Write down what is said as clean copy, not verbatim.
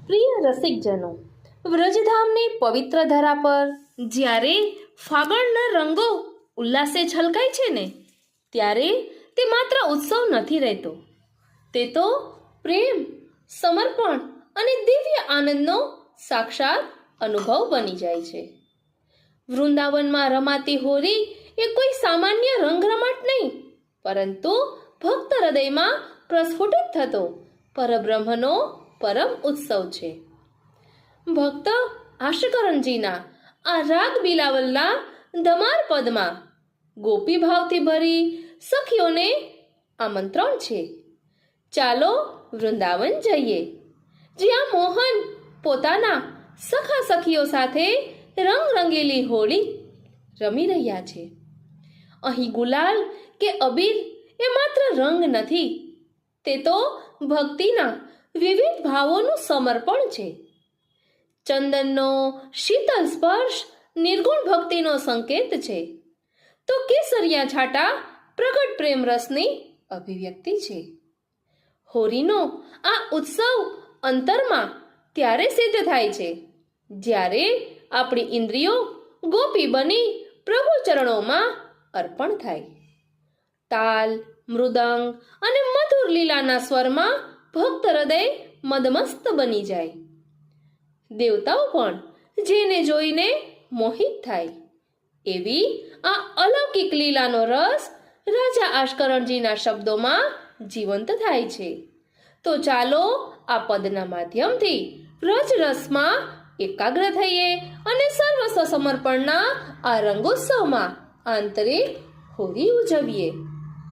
પ્રિય રસિકજનો, વ્રજધામની પવિત્ર ધરા પર જ્યારે ફાગણના રંગો ઉલ્લાસે છલકાય છે ને, ત્યારે તે માત્ર ઉત્સવ નથી રહેતો, તે તો પ્રેમ, સમર્પણ અને દિવ્ય આનંદનો સાક્ષાત અનુભવ બની જાય છે. વૃંદાવનમાં રમાતી હોળી એ કોઈ સામાન્ય રંગરમાટ નહીં, પરંતુ ભક્ત હૃદયમાં પ્રસ્ફુટિત થતો પરબ્રહ્મનો પરમ ઉત્સવ છે. ભક્ત આશકરણજીના આ રાગ બિલાવલના ધમાર પદમાં ગોપી ભાવથી ભરી સખીઓને આમંત્રણ છે. ચાલો વૃંદાવન જઈએ, જ્યાં મોહન પોતાના સખા સખીઓ સાથે રંગ રંગેલી હોળી રમી રહ્યા છે. અહીં ગુલાલ કે અબીર એ માત્ર રંગ નથી, તે તો ભક્તિના વિવિધ ભાવોનું સમર્પણ છે. ચંદનનો શીતળ સ્પર્શ નિર્ગુણ ભક્તિનો સંકેત છે, તો કેસરિયા છાંટા પ્રગટ પ્રેમ રસની અભિવ્યક્તિ છે. હોળીનો આ ઉત્સવ અંતરમાં ત્યારે સિદ્ધ થાય છે જ્યારે આપણી ઇન્દ્રિયો ગોપી બની પ્રભુ ચરણોમાં અર્પણ થાય. તાલ, મૃદંગ અને મધુર લીલાના સ્વરમાં ભક્ત હૃદય મદમસ્ત બની જાય. દેવતાઓ પણ જેને જોઈને મોહિત થાય. એવી આ અલૌકિક લીલાનો રસ રાજા આશકરણજીના શબ્દોમાં જીવંત થાય છે. તો ચાલો આ પદના માધ્યમથી વ્રજ રસમાં એકાગ્ર થઈએ અને સર્વસ્વ સમર્પણના આ રંગોત્સવમાં આંતરિક હોળી ઉજવીએ.